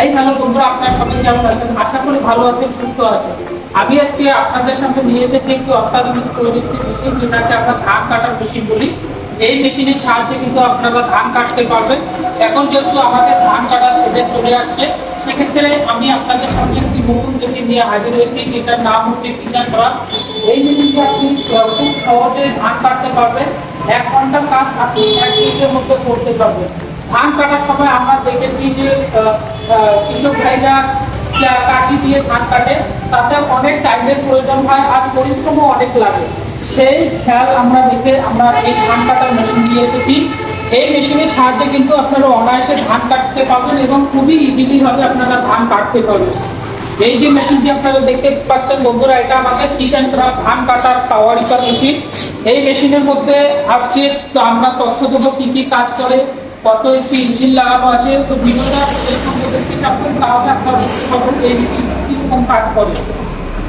এই হ্যালো বন্ধুরা, আপনারা সবাই কেমন আছেন? আশা করি ভালো আছেন, সুস্থ আছেন। আমি আজকে আপনাদের সামনে নিয়ে এসেছি একটি অত্যাধুনিক প্রযুক্তি মেশিন, যেটাকে আমরা ধান কাটার মেশিন বলি। এই মেশিনের সাহায্যে কিন্তু আপনারা ধান কাটতে পারবেন। এখন যেহেতু আমাদের ধান কাটার সিজন চলে আসছে, সেক্ষেত্রে আমি আপনাদের সামনে একটি নতুন মেশিন নিয়ে হাজির হয়েছি, যেটার নাম হচ্ছে কিষান ক্রাফট। এই মেশিনটি আপনি খুব সহজে ধান কাটতে পারবেন। 1 ঘন্টার কাজ আপনি 1 মিনিটের মধ্যে করতে পারবেন। ধান কাটার সময় আমরা দেখেছি যে কৃষক ভাইরা কাঠি দিয়ে ধান কাটে, তাতে অনেক টাইমের প্রয়োজন হয় আর পরিশ্রমও অনেক লাগে। সেই খেয়াল আমরা দেখে আমরা এই ধান কাটার মেশিন দিয়ে এসেছি। এই মেশিনের সাহায্যে কিন্তু আপনারা অনায়াসে ধান কাটতে পারবেন এবং খুবই ইজিলি ভাবে আপনারা ধান কাটতে পারবেন। এই যে মেশিনটি আপনারা দেখতে পাচ্ছেন বন্ধুরা, এটা আমাদের কিষান ক্রাফট ধান কাটার পাওয়ার রিপার মেশিন। এই মেশিনের মধ্যে আজকে আমরা তথ্য দেবো কি কি কাজ করে, কত একটি ইঞ্জিন লাগানো আছে। তো ভিডিওটা এই সম্পর্কে দেখতে থাকুন, তাহলে আপনারা বুঝতে পারবেন এই মেশিন কিরকম কাজ করে।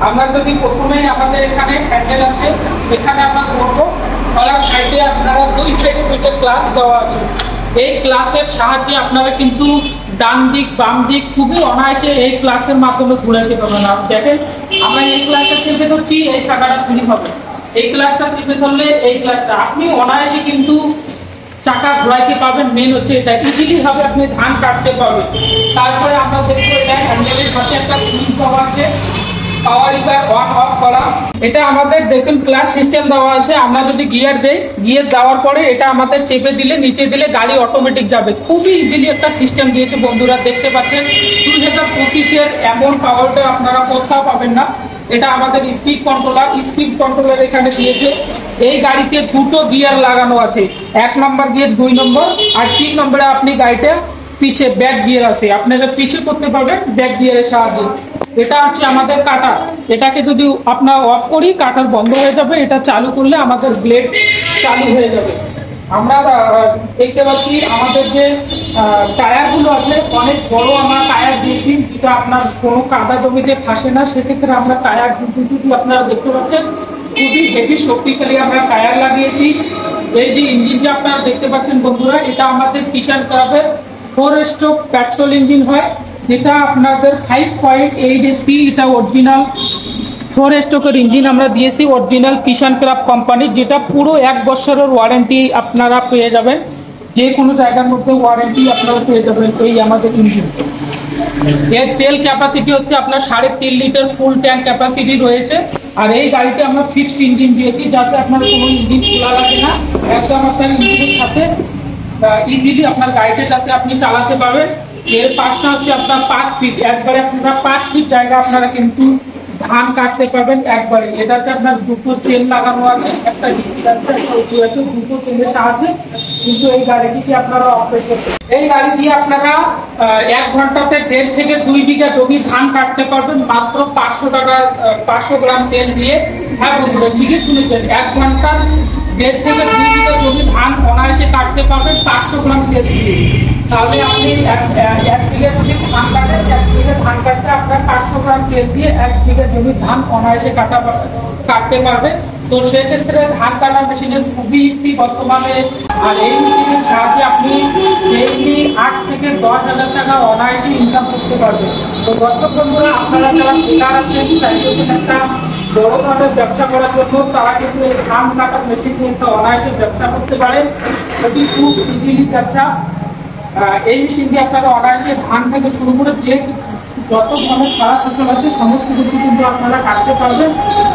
আমরা যদি প্রথমেই আমাদের এখানে হ্যান্ডেল আছে, এখানে আমরা করবো কলার সাইডে আপনারা 2 সাইডে 2টা ক্লাস দেওয়া আছে। এই ক্লাসের সাহায্যে আপনারা কিন্তু ডান দিক বাম দিক খুবই অনায়াসে এই ক্লাসের মাধ্যমে ঘুরাইতে পারবেন। দেখেন আমরা এই ক্লাসটা চেপে ধরছি, এই চাকাটা ফ্রি হবে। এই ক্লাসটা চেপে ধরলে এই ক্লাসটা আপনি অনায়াসে কিন্তু চাকা ঘোরাইতে পারবেন। মেন হচ্ছে এটা, ইজিলি ভাবে আপনি ধান কাটতে পারবেন। তারপরে আমরা দেখবো এটা হ্যান্ডেলের সাথে একটা সুইচ দেওয়া আছে, পাওয়ার রিপার অন অফ করা। এটা আমাদের দেখুন ক্লাস সিস্টেম দেওয়া আছে। আমরা যদি গিয়ার দেই, গিয়ার দেওয়ার পরে এটা আমাদের চেপে দিলে নিচে দিলে গাড়ি অটোমেটিক যাবে। খুবই ইজিলি একটা সিস্টেম দিয়েছে বন্ধুরা, দেখতে পাচ্ছেন। 2025-এর এমন পাওয়ারটা আপনারা কোথাও পাবেন না। এটা আমাদের স্পিড কন্ট্রোলার এখানে দিয়েছে। এই গাড়িতে 2টো গিয়ার লাগানো আছে, 1 নম্বর গিয়ার, 2 নম্বর আর 3 নম্বরে আপনি গাড়িটা পিছে ব্যাক গিয়ার আছে, আপনারা পিছে করতে পারবেন ব্যাক গিয়ারের সাহায্যে। এটা হচ্ছে আমাদের কাটার। এটাকে যদি আপনার অফ করি, কাটার বন্ধ হয়ে যাবে। এটা চালু করলে আমাদের ব্লেড চালু হয়ে যাবে। আমরা দেখতে পাচ্ছি আমাদের যে টায়ারগুলো আছে, অনেক বড় আমরা টায়ার দিয়েছি, যেটা আপনার কোনো কাদা জমিতে ফাঁসে না। সেক্ষেত্রে আমরা টায়ার দুটো আপনারা দেখতে পাচ্ছেন, খুবই হেভি শক্তিশালী আমরা টায়ার লাগিয়েছি। এই যে ইঞ্জিনটা আপনারা দেখতে পাচ্ছেন বন্ধুরা, এটা আমাদের কিষান ক্রাফটের 4 স্ট্রোক পেট্রোল ইঞ্জিন হয়, যেটা আপনাদের 5.8 HP। এটা অরিজিনাল 4 স্ট্রোকের ইঞ্জিন আমরা দিয়েছি, অরিজিনাল কিষান ক্রাফট কোম্পানির, যেটা পুরো 1 বছরের ওয়ারেন্টি আপনারা পেয়ে যাবেন। যে কোনো জায়গার মধ্যে ওয়ারেন্টি আপনারা পেয়ে যাবেন এই আমাদের ইঞ্জিন। এর তেল ক্যাপাসিটি হচ্ছে আপনার 3.5 লিটার ফুল ট্যাঙ্ক ক্যাপাসিটি রয়েছে। আর এই গাড়িতে আমরা ফিক্সড ইঞ্জিন দিয়েছি, যাতে আপনার কোনো ইঞ্জিন খোলা লাগে না, একদম আপনার ইঞ্জিনের সাথে ইজিলি আপনার গাড়িতে যাতে আপনি চালাতে পারবেন। এর পাশটা হচ্ছে আপনার 5 ফিট, একবারে আপনারা 5 ফিট জায়গা আপনারা কিন্তু ধান কাটতে পারবেন একবারে। এটাতে আপনার 2টো চেন লাগানো আছে, একটা হিট আছে, একটা উঁচু আছে। 2টো চেনের সাহায্যে কিন্তু এই গাড়িটিকে আপনারা অপারেট করতে, এই গাড়ি দিয়ে আপনারা 1 ঘন্টাতে 1.5 থেকে 2 বিঘা জমি ধান কাটতে পারবেন মাত্র 500 গ্রাম তেল দিয়ে। হ্যাঁ বন্ধুরা, ঠিকই শুনেছেন, 1 ঘন্টা 1.5 থেকে 2 বিঘা জমি ধান অনায়াসে কাটতে পারবেন 500 গ্রাম তেল দিয়ে। তাহলে আপনি 1 বিঘা যদি ধান কাটেন, 1 বিঘা ধান কাটতে আপনার 500 গ্রাম তেল দিয়ে 1 বিঘা জমি ধান অনায়াসে কাটতে পারবেন। তো সেক্ষেত্রে ধান কাটা মেশিনের খুবই একটি বর্তমানে, আর এই মেশিনের সাহায্যে আপনি ডেইলি 8 থেকে 10,000 টাকা অনায়াসে ইনকাম করতে পারবেন। তো দর্শক বন্ধুরা, আপনারা যারা বেকার আছেন, চাইছেন একটা বড় ধরনের ব্যবসা করার জন্য, তারা কিন্তু এই ধান কাটার মেশিন নিয়ে একটা অনায়াসে ব্যবসা করতে পারেন। এটি খুব ইজিলি ব্যবসা। এই মেশিন দিয়ে আপনারা অনায়াসে ধান থেকে শুরু করে যে যত ধরনের সারা ফসল আছে সমস্ত কিছু কিন্তু আপনারা কাটতে পারবেন।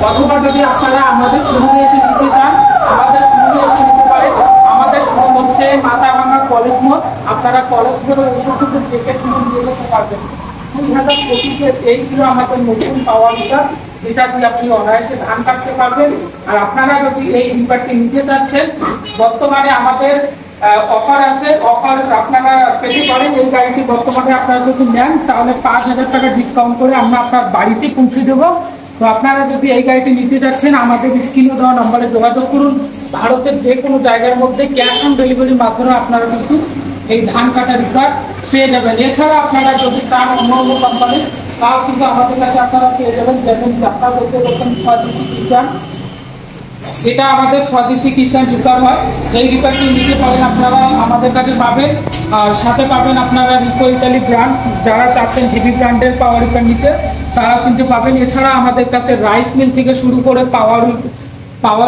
অথবা যদি আপনারা আমাদের শোরুমে এসে নিতে চান, আমাদের শোরুমে এসে নিতে পারেন। আমাদের শোরুম হচ্ছে মাথাভাঙা কলেজ মোড়। আপনারা কলেজ মোড়ে এসে কিন্তু দেখে শুনে নিয়ে যেতে পারবেন। 2025-এর এই ছিল আমাদের নতুন পাওয়ার রিপার, যেটা দিয়ে আপনি অনায়াসে ধান কাটতে পারবেন। আর আপনারা যদি এই রিপারটি নিতে চাচ্ছেন, বর্তমানে আমাদের অফার আছে, অফার আপনারা পেতে পারেন। এই গাড়িটি বর্তমানে আপনারা যদি নেন, তাহলে 5,000 টাকা ডিসকাউন্ট করে আমরা আপনার বাড়িতে পৌঁছে দেবো। তো আপনারা যদি এই গাড়িটি নিতে যাচ্ছেন, আমাদের স্ক্রিনে দেওয়া নম্বরে যোগাযোগ করুন। ভারতের যে কোনো জায়গার মধ্যে ক্যাশ অন ডেলিভারির মাধ্যমে আপনারা কিন্তু এই ধান কাটা রিপার পেয়ে যাবেন। এছাড়া আপনারা যদি চান অন্য অন্য কোম্পানির, তাও কিন্তু আমাদের কাছে আপনারা পেয়ে যাবেন। যেমন আপনারা দেখতে পাচ্ছেন 6 কিষান, এটা আমাদের স্বদেশি কিষান রিপার হয়। এই রিপারটি নিতে পারেন আপনারা, আমাদের কাছে পাবেন। আর সাথে পাবেন আপনারা রিকো ইতালি ব্র্যান্ড, যারা চাচ্ছেন হেভি ব্র্যান্ডের পাওয়ার রিপার নিতে তারা কিন্তু পাবেন। এছাড়া আমাদের কাছে রাইস মিল থেকে শুরু করে পাওয়ার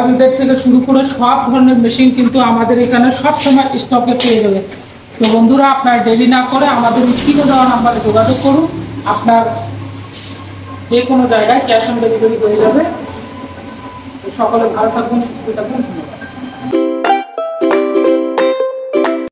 উইডার থেকে শুরু করে সব ধরনের মেশিন কিন্তু আমাদের এখানে সব সময় স্টকে পেয়ে যাবে। তো বন্ধুরা, আপনার দেরি না করে আমাদের স্ক্রিনে দেওয়া নাম্বারে যোগাযোগ করুন। আপনার যে কোনো জায়গায় ক্যাশ অন ডেলিভারি হয়ে যাবে। সকলে ভালো থাকুন, সুস্থ থাকুন।